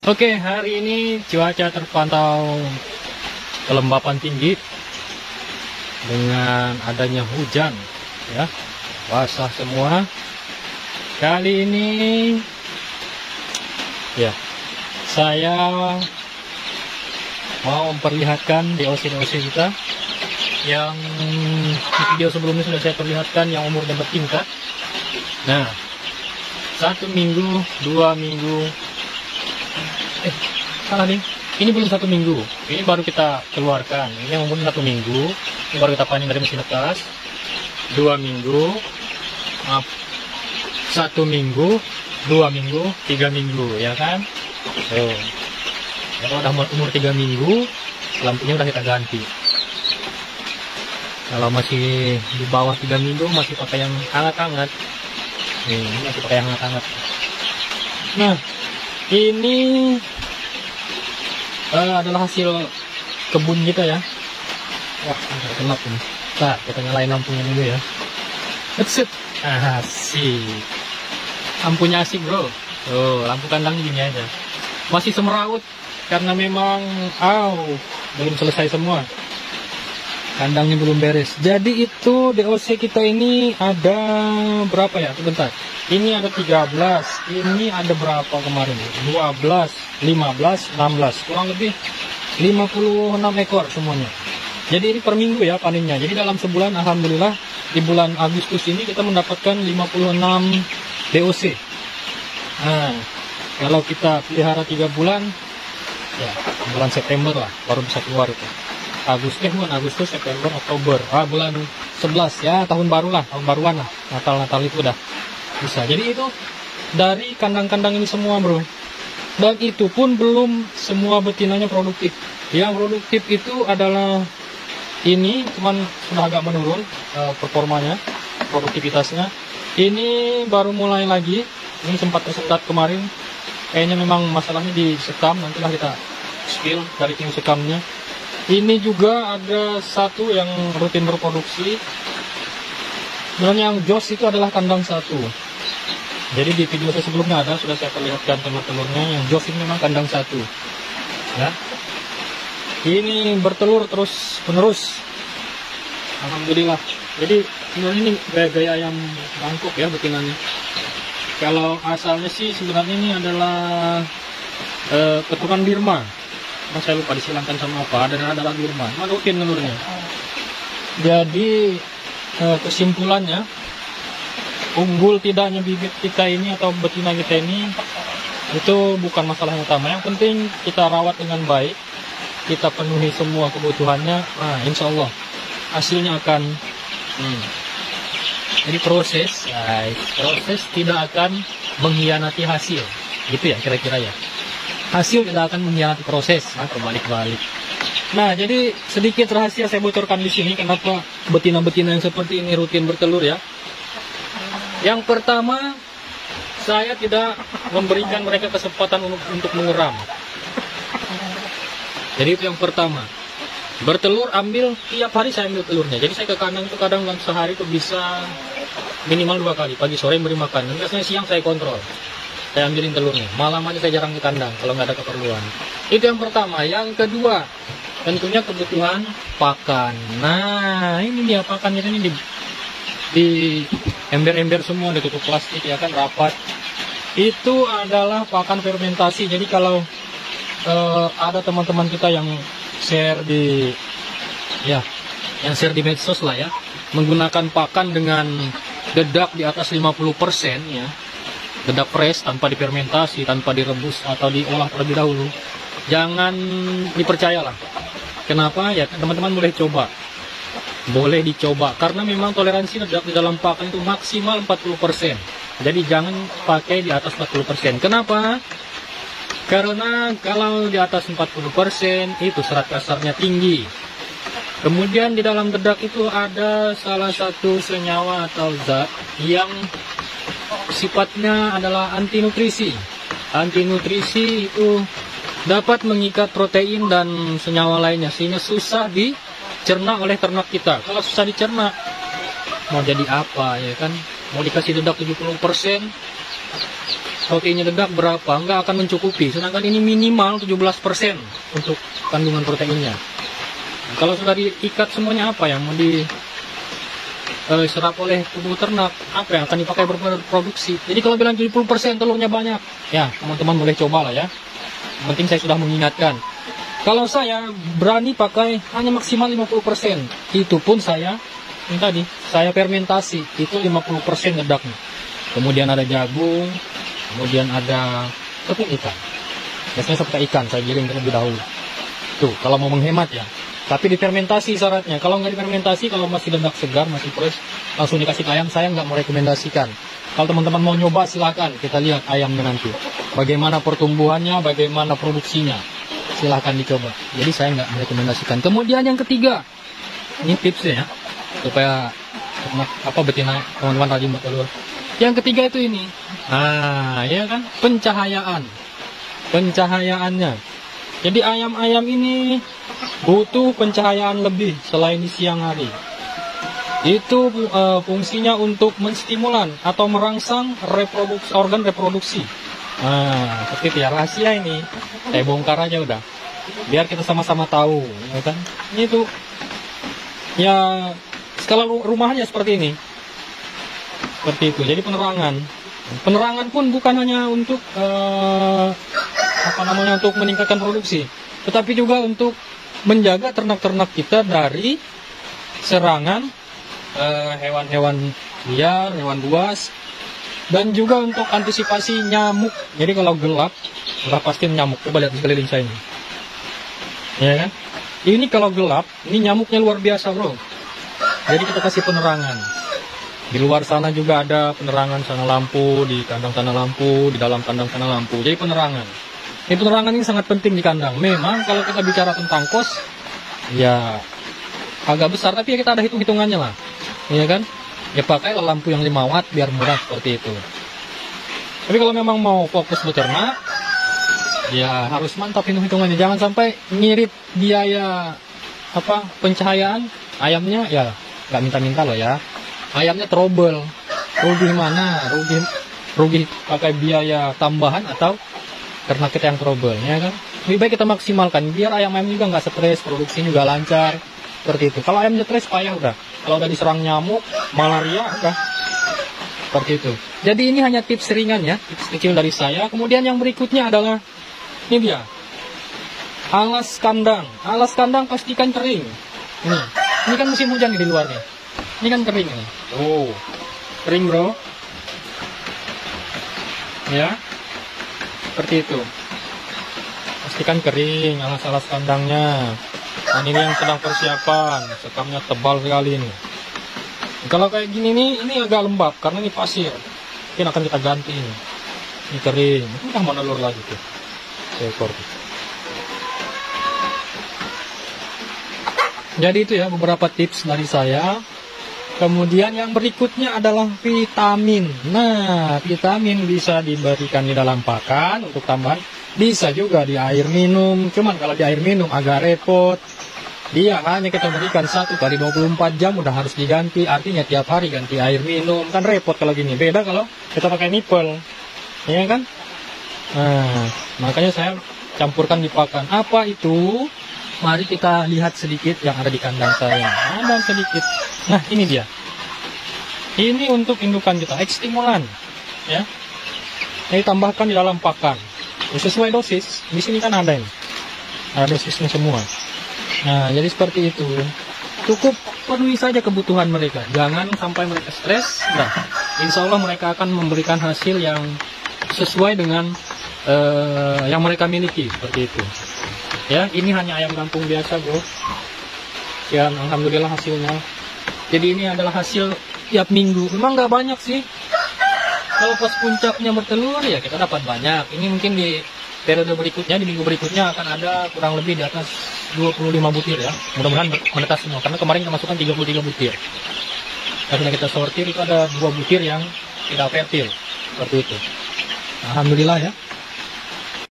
Oke, hari ini cuaca terpantau kelembapan tinggi dengan adanya hujan, ya, basah semua. Kali ini, ya, saya mau memperlihatkan DOC kita yang di video sebelumnya sudah saya perlihatkan yang umurnya bertingkat. Nah, 1 minggu, 2 minggu, salah nih. Ini belum 1 minggu. Ini baru kita keluarkan. Ini yang umur 1 minggu. Ini baru kita panen dari mesin lepas. 2 minggu, 1 minggu, 2 minggu, 3 minggu, ya kan? Tuh. Kalau udah umur 3 minggu, lampunya udah kita ganti. Kalau masih di bawah 3 minggu, masih pakai yang hangat-hangat. Nih, ini masih pakai yang hangat-hangat. Nah, ini adalah hasil kebun kita, ya. Wah, gelap ini. Nah, kita nyalain lampunya dulu, ya. Asik. Lampunya asik, bro. Tuh, lampu kandang gini aja. Masih semeraut karena memang belum selesai semua. Kandangnya belum beres. Jadi itu DOC kita ini ada berapa ya? Sebentar. Ini ada 13. Ini ada berapa kemarin? 12, 15, 16. Kurang lebih 56 ekor semuanya. Jadi ini per minggu ya panennya. Jadi dalam sebulan, alhamdulillah, di bulan Agustus ini kita mendapatkan 56 DOC. Nah, kalau kita pelihara 3 bulan, ya bulan September lah baru bisa keluar itu. Agustus, September, Oktober. Bulan 11 ya, tahun baru lah, tahun baruan lah. Natal itu udah bisa. Jadi itu dari kandang-kandang ini semua, bro. Dan itu pun belum semua betinanya produktif. Yang produktif itu adalah ini, cuman sudah agak menurun performanya, produktivitasnya. Ini baru mulai lagi. Ini sempat tersekat kemarin. Kayaknya memang masalahnya di sekam. Nantilah kita spill dari tim sekamnya. Ini juga ada satu yang rutin berproduksi. Sebenarnya yang Jos itu adalah kandang 1. Jadi di video saya sebelumnya sudah saya perlihatkan telur-telurnya. Yang Jos ini memang kandang 1. Ya. Ini bertelur terus menerus. Alhamdulillah. Jadi ini gaya-gaya ayam Bangkok ya betinanya. Kalau asalnya sih sebenarnya ini adalah keturunan Birma. Saya lupa disilangkan sama apa. Adalah Birma. Rutin telurnya. Jadi kesimpulannya, unggul tidaknya bibit kita ini atau betina kita ini itu bukan masalah yang utama. Yang penting kita rawat dengan baik, kita penuhi semua kebutuhannya. Insya Allah hasilnya akan jadi proses tidak akan mengkhianati hasil, gitu ya kira-kira ya. Hasil tidak akan mengkhianati proses, kebalik-balik. Nah, jadi sedikit rahasia saya bocorkan di sini kenapa betina-betina yang seperti ini rutin bertelur ya. Yang pertama, saya tidak memberikan mereka kesempatan untuk mengeram. Jadi itu yang pertama. Bertelur ambil tiap hari, saya ambil telurnya. Jadi saya ke kandang itu kadang sehari itu bisa minimal 2 kali, pagi sore beri makan. Dan biasanya siang saya kontrol. Saya ambilin telurnya. Malam aja saya jarang ke kandang kalau nggak ada keperluan. Itu yang pertama. Yang kedua, tentunya kebutuhan pakan. Nah, ini dia pakannya ini di ember-ember semua, ditutup plastik ya kan, rapat. Itu adalah pakan fermentasi. Jadi kalau ada teman-teman kita yang share di medsos lah ya, menggunakan pakan dengan dedak di atas 50% ya. Dedak fresh tanpa difermentasi, tanpa direbus atau diolah terlebih dahulu. Jangan dipercayalah. Kenapa? Ya teman-teman boleh coba. Boleh dicoba karena memang toleransi dedak di dalam pakan itu maksimal 40%. Jadi jangan pakai di atas 40%. Kenapa? Karena kalau di atas 40% itu serat kasarnya tinggi. Kemudian di dalam dedak itu ada salah satu senyawa atau zat yang sifatnya adalah anti nutrisi. Anti nutrisi itu dapat mengikat protein dan senyawa lainnya sehingga susah dicerna oleh ternak kita. Kalau susah dicerna, mau jadi apa ya kan? Mau dikasih dedak 70%, proteinnya dedak berapa, nggak akan mencukupi. Sedangkan ini minimal 17% untuk kandungan proteinnya. Nah, kalau sudah diikat semuanya, apa yang mau diserap oleh tubuh ternak, apa yang akan dipakai berproduksi. Jadi kalau bilang 70% telurnya banyak, ya teman-teman boleh coba lah ya. Yang penting saya sudah mengingatkan. Kalau saya berani pakai hanya maksimal 50%. Itu pun saya, yang tadi, saya fermentasi, itu 50% dedaknya. Kemudian ada jagung, kemudian ada tepung ikan. Biasanya seperti ikan, saya giling terlebih dahulu. Tuh, kalau mau menghemat ya. Tapi difermentasi syaratnya. Kalau nggak difermentasi, kalau masih dedak segar, masih fresh, langsung dikasih ke ayam, saya nggak mau rekomendasikan. Kalau teman-teman mau nyoba, silakan. Kita lihat ayamnya nanti. Bagaimana pertumbuhannya, bagaimana produksinya. Silahkan dicoba. Jadi saya nggak merekomendasikan. Kemudian yang ketiga, ini tipsnya ya, supaya betina teman-teman rajin bertelur. Yang ketiga itu ini, nah ya kan, pencahayaannya. Jadi ayam-ayam ini butuh pencahayaan lebih selain di siang hari. Itu fungsinya untuk menstimulan atau merangsang organ reproduksi. Nah, seperti itu ya, rahasia ini. Saya bongkar aja udah. Biar kita sama-sama tahu, ya kan? Ini tuh ya skala rumahnya seperti ini. Seperti itu. Jadi penerangan. Penerangan pun bukan hanya untuk untuk meningkatkan produksi, tetapi juga untuk menjaga ternak-ternak kita dari serangan hewan-hewan liar, hewan buas. Dan juga untuk antisipasi nyamuk. Jadi kalau gelap, udah pasti nyamuk. Coba lihat di sekeliling saya ini. Ya kan? Ini kalau gelap, ini nyamuknya luar biasa, bro. Jadi kita kasih penerangan. Di luar sana juga ada penerangan, sana lampu, di kandang sana lampu, di dalam kandang sana lampu. Jadi penerangan. Ini penerangan ini sangat penting di kandang. Memang kalau kita bicara tentang kos, ya agak besar, tapi ya kita ada hitung-hitungannya lah. Ya kan? Ya pakailah lampu yang 5 watt biar murah seperti itu. Tapi kalau memang mau fokus beternak, ya harus mantap hitung-hitungannya. Jangan sampai ngirit biaya pencahayaan ayamnya, ya nggak minta-minta loh ya. Ayamnya trouble, rugi mana? Rugi pakai biaya tambahan atau ternak kita yang trouble, ya kan? Lebih baik kita maksimalkan biar ayam-ayam juga nggak stres, produksi juga lancar. Seperti itu. Kalau ayam stres payah udah. Kalau udah diserang nyamuk, malaria udah. Seperti itu. Jadi ini hanya tips ringan ya, tips kecil dari saya. Kemudian yang berikutnya adalah ini dia. Alas kandang. Alas kandang pastikan kering. Ini kan musim hujan nih di luar nih. Ini kan kering nih. Oh. Kering, bro. Ya. Seperti itu. Pastikan kering alas-alas kandangnya. Dan ini yang sedang persiapan, sekamnya tebal sekali ini. Kalau kayak gini nih, ini agak lembab karena ini pasir. Mungkin akan kita ganti ini. Ini kering. Udah mau nelur lagi tuh. Seekor. Jadi itu ya beberapa tips dari saya. Kemudian yang berikutnya adalah vitamin. Nah, vitamin bisa diberikan di dalam pakan untuk tambahan. Bisa juga di air minum. Cuman kalau di air minum agak repot. Dia hanya kita berikan 1 kali 24 jam udah harus diganti. Artinya tiap hari ganti air minum. Kan repot kalau gini. Beda kalau kita pakai nipple. Ya kan? Nah, makanya saya campurkan di pakan. Apa itu? Mari kita lihat sedikit yang ada di kandang saya. Ada sedikit. Nah, ini dia. Ini untuk indukan kita. Ekstimulan. Ya. Ini tambahkan di dalam pakan. Sesuai dosis. Di sini kan ada ini. Ada dosisnya semua. Nah, jadi seperti itu. Cukup penuhi saja kebutuhan mereka. Jangan sampai mereka stres. Nah, insya Allah mereka akan memberikan hasil yang sesuai dengan yang mereka miliki. Seperti itu. Ya, ini hanya ayam kampung biasa, bro. Ya, alhamdulillah hasilnya. Jadi ini adalah hasil tiap minggu. Memang nggak banyak sih. Kalau pas puncaknya bertelur, ya kita dapat banyak. Ini mungkin di periode berikutnya, di minggu berikutnya akan ada kurang lebih di atas 25 butir ya. Mudah-mudahan menetas semua. Karena kemarin kita masukkan 33 butir. Karena kita sortir itu ada 2 butir yang tidak fertil. Seperti itu. Alhamdulillah ya.